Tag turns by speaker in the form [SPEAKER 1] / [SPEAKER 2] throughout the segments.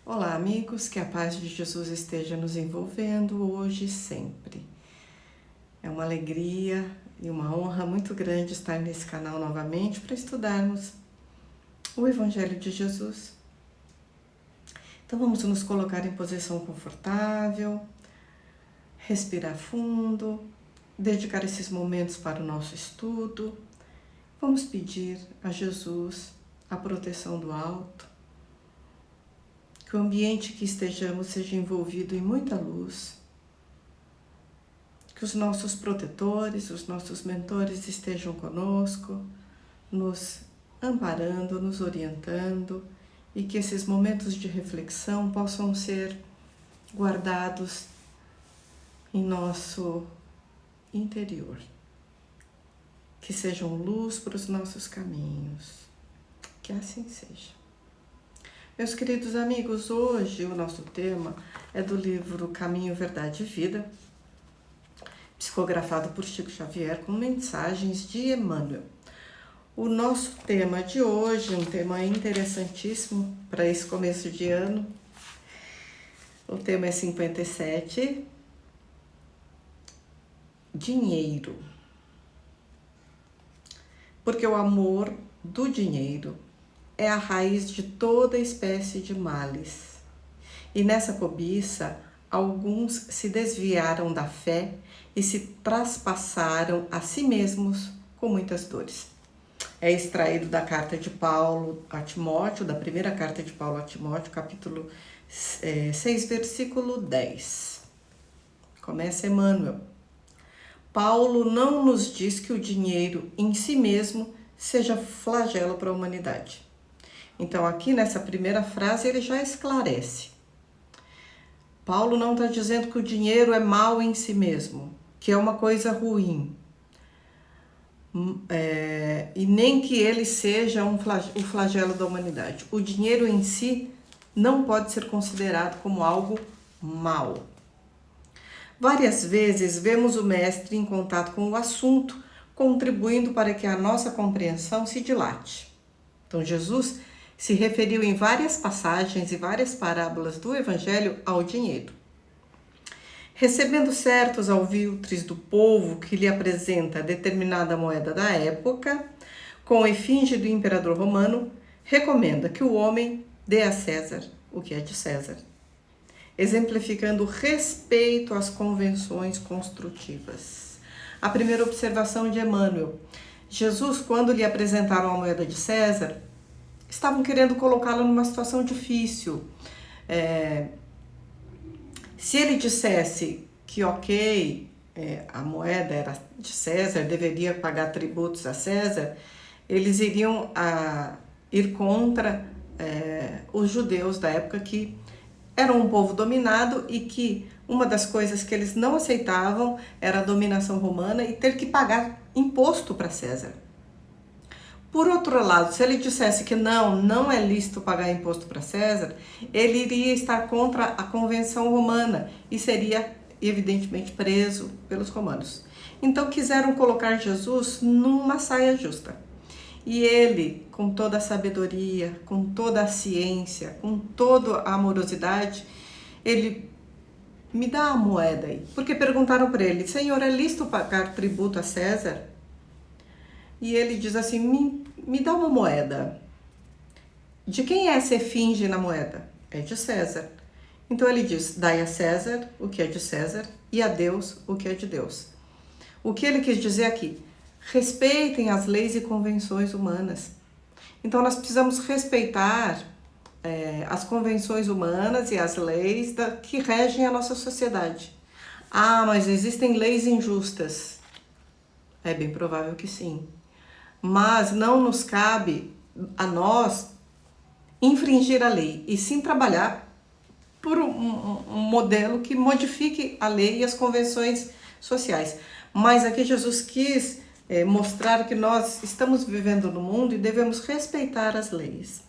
[SPEAKER 1] Olá, amigos, que a paz de Jesus esteja nos envolvendo hoje e sempre. É uma alegria e uma honra muito grande estar nesse canal novamente para estudarmos o Evangelho de Jesus. Então vamos nos colocar em posição confortável, respirar fundo, dedicar esses momentos para o nosso estudo. Vamos pedir a Jesus a proteção do alto, que o ambiente que estejamos seja envolvido em muita luz, que os nossos protetores, os nossos mentores estejam conosco, nos amparando, nos orientando, e que esses momentos de reflexão possam ser guardados em nosso interior, que sejam luz para os nossos caminhos, que assim seja. Meus queridos amigos, hoje o nosso tema é do livro Caminho, Verdade e Vida, psicografado por Chico Xavier, com mensagens de Emmanuel. O nosso tema de hoje, um tema interessantíssimo para esse começo de ano. O tema é 57, dinheiro. Porque o amor do dinheiro é a raiz de toda espécie de males. E nessa cobiça, alguns se desviaram da fé e se traspassaram a si mesmos com muitas dores. É extraído da carta de Paulo a Timóteo, da primeira carta de Paulo a Timóteo, capítulo 6, versículo 10. Começa Emmanuel. Paulo não nos diz que o dinheiro em si mesmo seja flagelo para a humanidade. Então, aqui nessa primeira frase, ele já esclarece. Paulo não está dizendo que o dinheiro é mal em si mesmo, que é uma coisa ruim. E nem que ele seja o flagelo da humanidade. O dinheiro em si não pode ser considerado como algo mal. Várias vezes vemos o mestre em contato com o assunto, contribuindo para que a nossa compreensão se dilate. Então, Jesus se referiu em várias passagens e várias parábolas do Evangelho ao dinheiro. Recebendo certos alvitres do povo que lhe apresenta determinada moeda da época, com efígie do imperador romano, recomenda que o homem dê a César o que é de César, exemplificando respeito às convenções construtivas. A primeira observação de Emmanuel. Jesus, quando lhe apresentaram a moeda de César, estavam querendo colocá-lo numa situação difícil. Se ele dissesse que a moeda era de César, deveria pagar tributos a César, eles iriam ir contra os judeus da época, que eram um povo dominado e que uma das coisas que eles não aceitavam era a dominação romana e ter que pagar imposto para César. Por outro lado, se ele dissesse que não é lícito pagar imposto para César, ele iria estar contra a convenção romana e seria, evidentemente, preso pelos romanos. Então quiseram colocar Jesus numa saia justa. E ele, com toda a sabedoria, com toda a ciência, com toda a amorosidade, ele me dá a moeda aí. Porque perguntaram para ele, Senhor, é lícito pagar tributo a César? E ele diz assim, me dá uma moeda. De quem é essa efígie na moeda? É de César. Então ele diz, dai a César o que é de César e a Deus o que é de Deus. O que ele quis dizer aqui? Respeitem as leis e convenções humanas. Então nós precisamos respeitar as convenções humanas e as leis que regem a nossa sociedade. Ah, mas existem leis injustas. É bem provável que sim. Mas não nos cabe a nós infringir a lei, e sim trabalhar por um modelo que modifique a lei e as convenções sociais. Mas aqui Jesus quis mostrar que nós estamos vivendo no mundo e devemos respeitar as leis.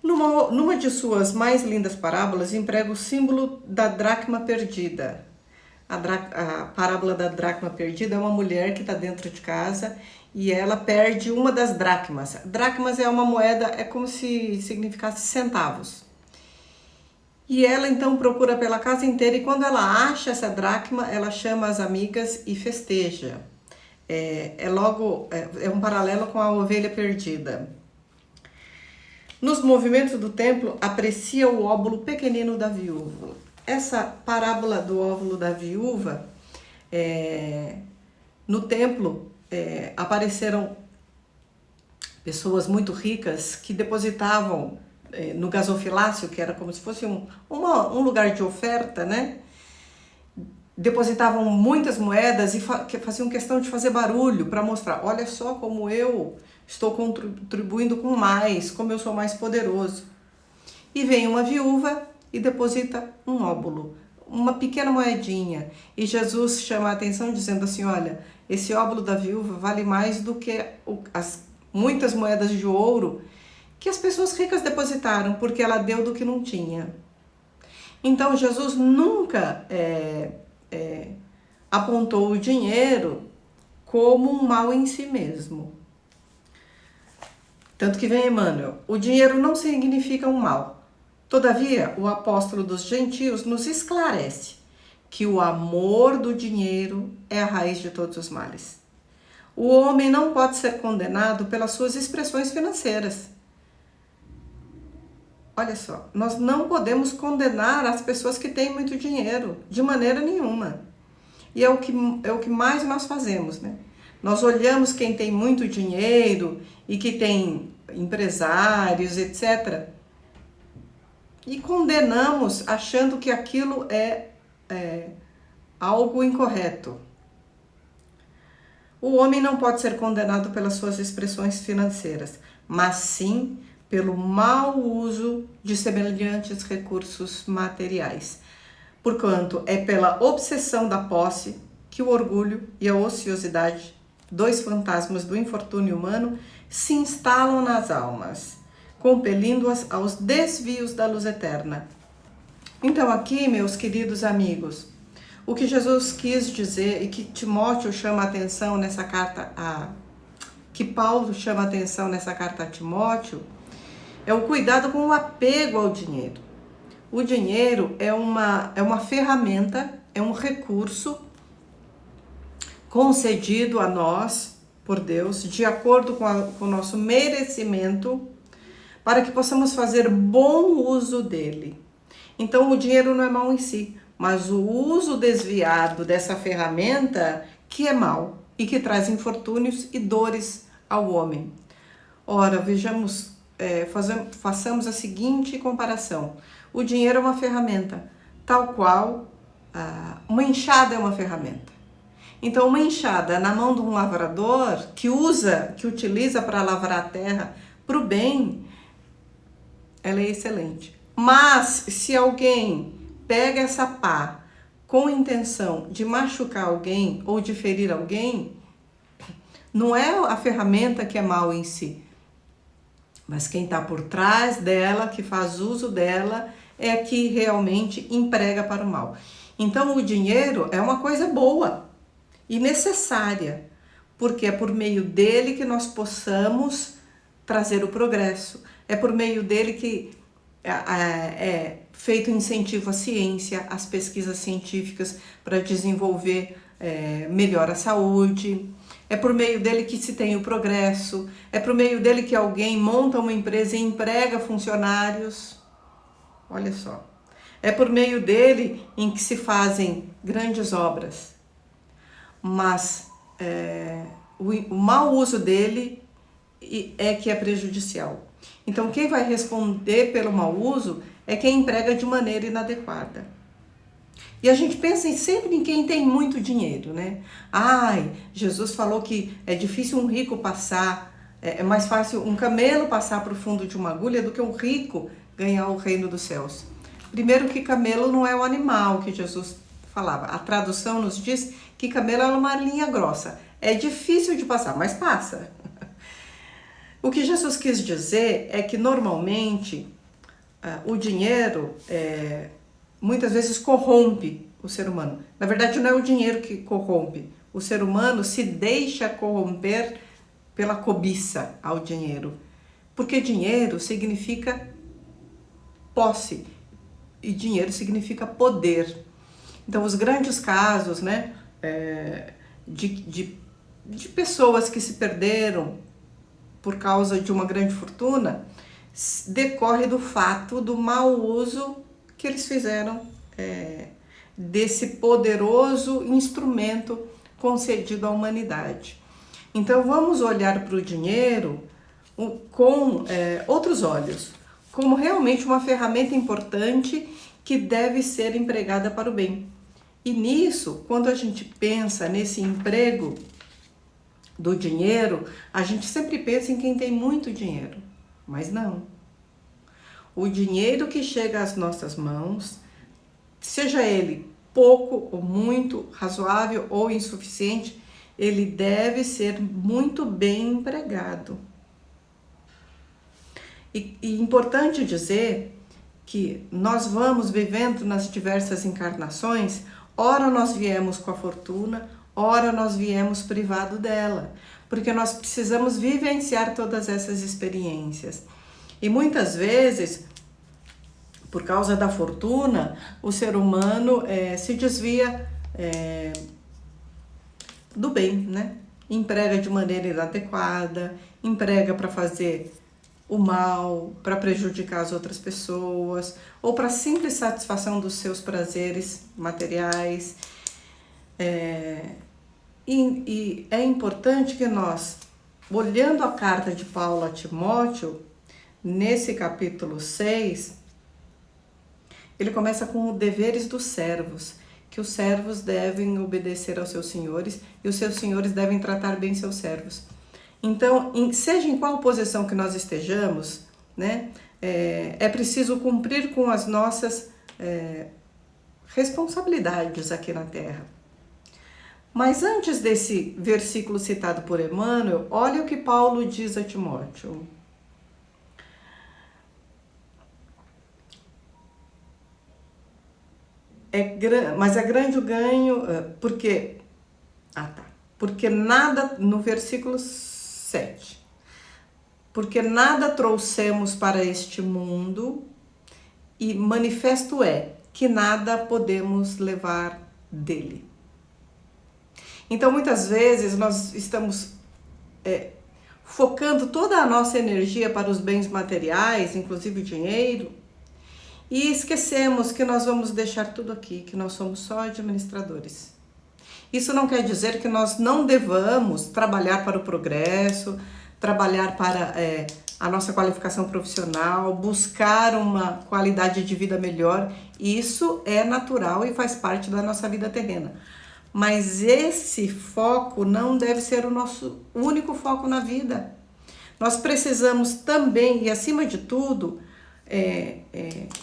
[SPEAKER 1] Numa de suas mais lindas parábolas, emprega o símbolo da dracma perdida. A parábola da dracma perdida é uma mulher que está dentro de casa e ela perde uma das dracmas. Dracmas é uma moeda, é como se significasse centavos. E ela então procura pela casa inteira e quando ela acha essa dracma, ela chama as amigas e festeja. É um paralelo com a ovelha perdida. Nos movimentos do templo, aprecia o óvulo pequenino da viúva. Essa parábola do óvulo da viúva, no templo apareceram pessoas muito ricas que depositavam no gasofilácio, que era como se fosse um lugar de oferta, né? Depositavam muitas moedas e faziam questão de fazer barulho para mostrar, olha só como eu estou contribuindo com mais, como eu sou mais poderoso. E vem uma viúva e deposita um óbolo, uma pequena moedinha. E Jesus chama a atenção dizendo assim, olha, esse óbolo da viúva vale mais do que as muitas moedas de ouro que as pessoas ricas depositaram, porque ela deu do que não tinha. Então Jesus nunca apontou o dinheiro como um mal em si mesmo. Tanto que vem Emmanuel, o dinheiro não significa um mal. Todavia, o apóstolo dos gentios nos esclarece que o amor do dinheiro é a raiz de todos os males. O homem não pode ser condenado pelas suas expressões financeiras. Olha só, nós não podemos condenar as pessoas que têm muito dinheiro, de maneira nenhuma. E é o que mais nós fazemos, né? Nós olhamos quem tem muito dinheiro e que tem empresários, etc. E condenamos achando que aquilo é algo incorreto. O homem não pode ser condenado pelas suas expressões financeiras, mas sim pelo mau uso de semelhantes recursos materiais. Porquanto é pela obsessão da posse que o orgulho e a ociosidade, dois fantasmas do infortúnio humano, se instalam nas almas, compelindo-as aos desvios da luz eterna. Então aqui, meus queridos amigos, o que Jesus quis dizer e que Timóteo chama a atenção nessa carta, que Paulo chama a atenção nessa carta a Timóteo, é o cuidado com o apego ao dinheiro. O dinheiro é uma ferramenta, é um recurso concedido a nós por Deus, de acordo com o nosso merecimento, para que possamos fazer bom uso dele. Então, o dinheiro não é mal em si, mas o uso desviado dessa ferramenta que é mal e que traz infortúnios e dores ao homem. Ora, façamos a seguinte comparação. O dinheiro é uma ferramenta, tal qual uma enxada é uma ferramenta. Então, uma enxada na mão de um lavrador que utiliza para lavrar a terra para o bem, ela é excelente. Mas se alguém pega essa pá com intenção de machucar alguém ou de ferir alguém, não é a ferramenta que é mal em si, mas quem está por trás dela, que faz uso dela, é que realmente emprega para o mal. Então o dinheiro é uma coisa boa e necessária, porque é por meio dele que nós possamos trazer o progresso, é por meio dele que é feito incentivo à ciência, às pesquisas científicas para desenvolver melhor a saúde, é por meio dele que se tem o progresso, é por meio dele que alguém monta uma empresa e emprega funcionários. Olha só, é por meio dele em que se fazem grandes obras, mas o mau uso dele é que é prejudicial. Então quem vai responder pelo mau uso é quem emprega de maneira inadequada. E a gente pensa sempre em quem tem muito dinheiro, né? Jesus falou que é difícil um rico passar, é mais fácil um camelo passar para o fundo de uma agulha do que um rico ganhar o reino dos céus. Primeiro que camelo não é o animal que Jesus falava. A tradução nos diz que camelo é uma linha grossa. É difícil de passar, mas passa. O que Jesus quis dizer é que normalmente o dinheiro muitas vezes corrompe o ser humano. Na verdade, não é o dinheiro que corrompe. O ser humano se deixa corromper pela cobiça ao dinheiro, porque dinheiro significa posse e dinheiro significa poder. Então, os grandes casos, né, de pessoas que se perderam por causa de uma grande fortuna, decorre do fato do mau uso que eles fizeram desse poderoso instrumento concedido à humanidade. Então, vamos olhar para o dinheiro com outros olhos, como realmente uma ferramenta importante que deve ser empregada para o bem. E nisso, quando a gente pensa nesse emprego do dinheiro, a gente sempre pensa em quem tem muito dinheiro, mas não. O dinheiro que chega às nossas mãos, seja ele pouco ou muito, razoável ou insuficiente, ele deve ser muito bem empregado. E importante dizer que nós vamos vivendo nas diversas encarnações, ora nós viemos com a fortuna, ora nós viemos privado dela, porque nós precisamos vivenciar todas essas experiências. E muitas vezes, por causa da fortuna, o ser humano se desvia do bem, né? Emprega de maneira inadequada, emprega para fazer o mal, para prejudicar as outras pessoas, ou para simples satisfação dos seus prazeres materiais. E é importante que nós, olhando a carta de Paulo a Timóteo, nesse capítulo 6, ele começa com os deveres dos servos, que os servos devem obedecer aos seus senhores e os seus senhores devem tratar bem seus servos. Então, seja em qual posição que nós estejamos, né, é preciso cumprir com as nossas responsabilidades aqui na Terra. Mas antes desse versículo citado por Emmanuel, olha o que Paulo diz a Timóteo. Mas é grande o ganho, porque nada, no versículo 7, porque nada trouxemos para este mundo e manifesto é que nada podemos levar dele. Então, muitas vezes nós estamos focando toda a nossa energia para os bens materiais, inclusive o dinheiro, e esquecemos que nós vamos deixar tudo aqui, que nós somos só administradores. Isso não quer dizer que nós não devamos trabalhar para o progresso, trabalhar para a nossa qualificação profissional, buscar uma qualidade de vida melhor. Isso é natural e faz parte da nossa vida terrena. Mas esse foco não deve ser o nosso único foco na vida. Nós precisamos também, e acima de tudo,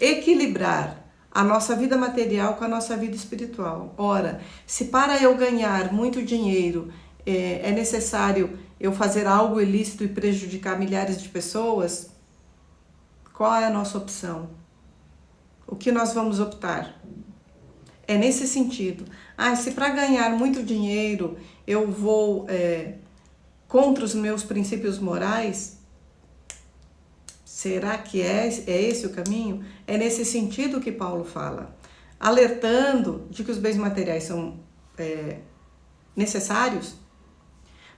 [SPEAKER 1] equilibrar a nossa vida material com a nossa vida espiritual. Ora, se para eu ganhar muito dinheiro é necessário eu fazer algo ilícito e prejudicar milhares de pessoas, qual é a nossa opção? O que nós vamos optar? É nesse sentido. Se para ganhar muito dinheiro eu vou contra os meus princípios morais, será que é esse o caminho? É nesse sentido que Paulo fala, alertando de que os bens materiais são necessários,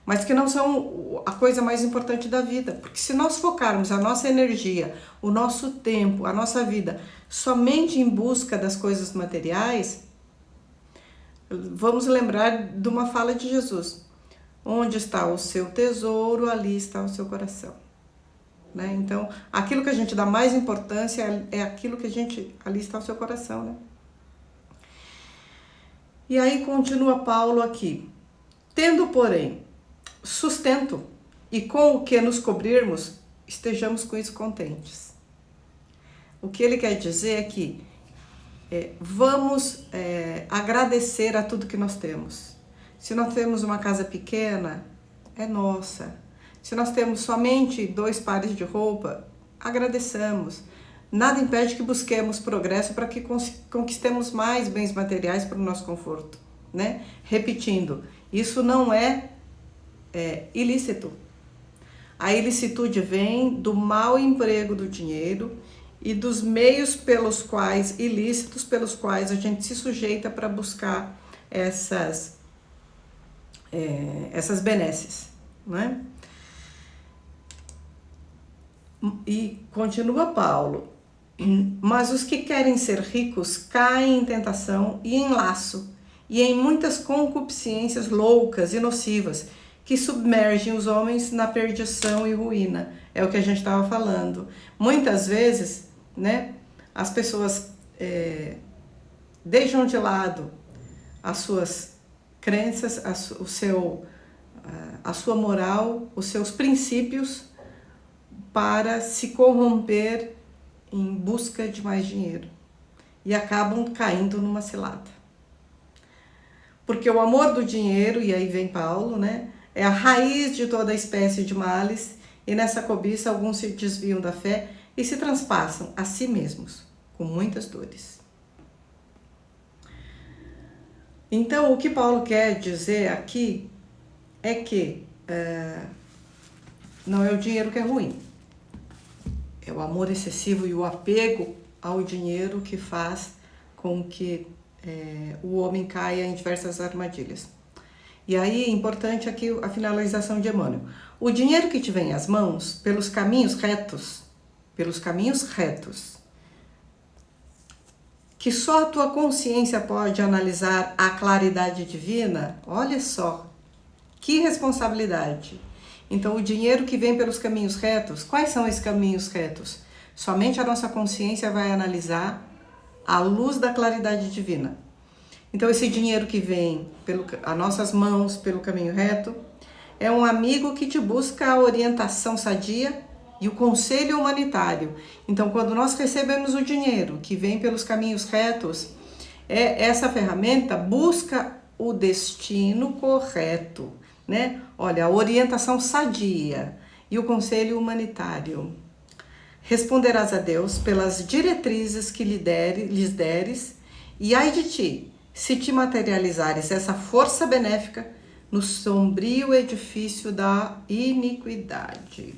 [SPEAKER 1] mas que não são a coisa mais importante da vida. Porque se nós focarmos a nossa energia, o nosso tempo, a nossa vida, somente em busca das coisas materiais, vamos lembrar de uma fala de Jesus: onde está o seu tesouro, ali está o seu coração. Né? Então, aquilo que a gente dá mais importância é aquilo que ali está o seu coração, né? E aí continua Paulo aqui: tendo, porém, sustento e com o que nos cobrirmos, estejamos com isso contentes. O que ele quer dizer é que vamos agradecer a tudo que nós temos. Se nós temos uma casa pequena, é nossa. Se nós temos somente 2 pares de roupa, agradeçamos. Nada impede que busquemos progresso para que conquistemos mais bens materiais para o nosso conforto, né? Repetindo, isso não é ilícito. A ilicitude vem do mau emprego do dinheiro e dos meios pelos quais, ilícitos pelos quais a gente se sujeita para buscar essas benesses, né? E continua Paulo, mas os que querem ser ricos caem em tentação e em laço, e em muitas concupiscências loucas e nocivas, que submergem os homens na perdição e ruína. É o que a gente estava falando. Muitas vezes, né, as pessoas deixam de lado as suas crenças, a sua moral, os seus princípios, para se corromper em busca de mais dinheiro. E acabam caindo numa cilada. Porque o amor do dinheiro, e aí vem Paulo, né, é a raiz de toda espécie de males, e nessa cobiça alguns se desviam da fé e se transpassam a si mesmos, com muitas dores. Então, o que Paulo quer dizer aqui é que não é o dinheiro que é ruim. É o amor excessivo e o apego ao dinheiro que faz com que o homem caia em diversas armadilhas. E aí é importante aqui a finalização de Emmanuel. O dinheiro que te vem às mãos, pelos caminhos retos, que só a tua consciência pode analisar a claridade divina, olha só, que responsabilidade. Então, o dinheiro que vem pelos caminhos retos, quais são esses caminhos retos? Somente a nossa consciência vai analisar à luz da claridade divina. Então, esse dinheiro que vem pelas nossas mãos, pelo caminho reto, é um amigo que te busca a orientação sadia e o conselho humanitário. Então, quando nós recebemos o dinheiro que vem pelos caminhos retos, essa ferramenta busca o destino correto, né? Olha, a orientação sadia e o conselho humanitário. Responderás a Deus pelas diretrizes que lhes deres, e ai de ti, se te materializares essa força benéfica no sombrio edifício da iniquidade.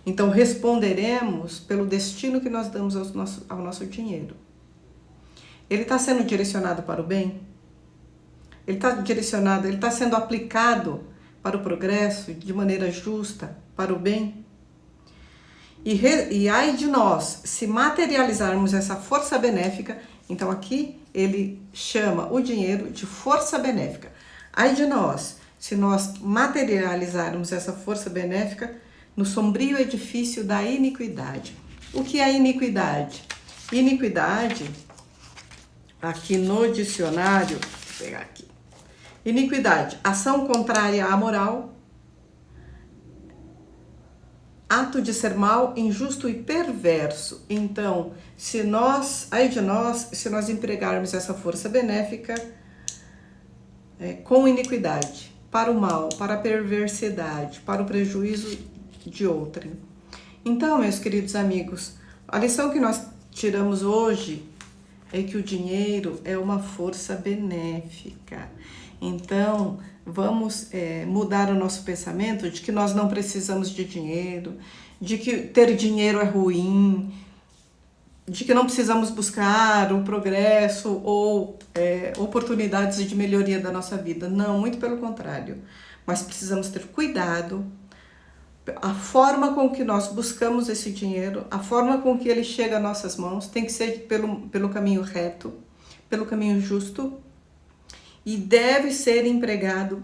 [SPEAKER 1] Então, responderemos pelo destino que nós damos ao nosso dinheiro. Ele está sendo direcionado para o bem? Ele está sendo aplicado para o progresso de maneira justa, para o bem? E ai de nós, se materializarmos essa força benéfica, então aqui ele chama o dinheiro de força benéfica. Ai de nós, se nós materializarmos essa força benéfica no sombrio edifício da iniquidade. O que é iniquidade? Iniquidade, aqui no dicionário, vou pegar aqui. Iniquidade, ação contrária à moral, ato de ser mal, injusto e perverso. Então, ai de nós, se nós empregarmos essa força benéfica com iniquidade, para o mal, para a perversidade, para o prejuízo de outrem. Então, meus queridos amigos, a lição que nós tiramos hoje é que o dinheiro é uma força benéfica. Então, vamos mudar o nosso pensamento de que nós não precisamos de dinheiro, de que ter dinheiro é ruim, de que não precisamos buscar o progresso ou oportunidades de melhoria da nossa vida. Não, muito pelo contrário. Mas precisamos ter cuidado. A forma com que nós buscamos esse dinheiro, a forma com que ele chega às nossas mãos, tem que ser pelo caminho reto, pelo caminho justo, e deve ser empregado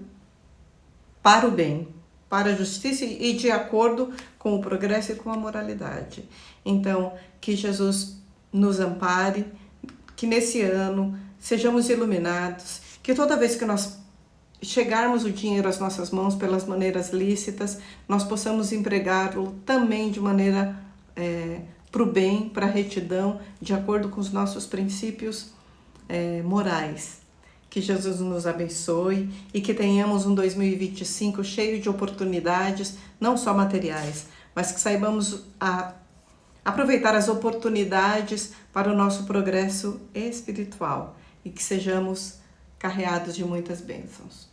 [SPEAKER 1] para o bem, para a justiça e de acordo com o progresso e com a moralidade. Então, que Jesus nos ampare, que nesse ano sejamos iluminados, que toda vez que nós chegarmos o dinheiro às nossas mãos pelas maneiras lícitas, nós possamos empregá-lo também de maneira para o bem, para a retidão, de acordo com os nossos princípios morais. Que Jesus nos abençoe e que tenhamos um 2025 cheio de oportunidades, não só materiais, mas que saibamos aproveitar as oportunidades para o nosso progresso espiritual e que sejamos carreados de muitas bênçãos.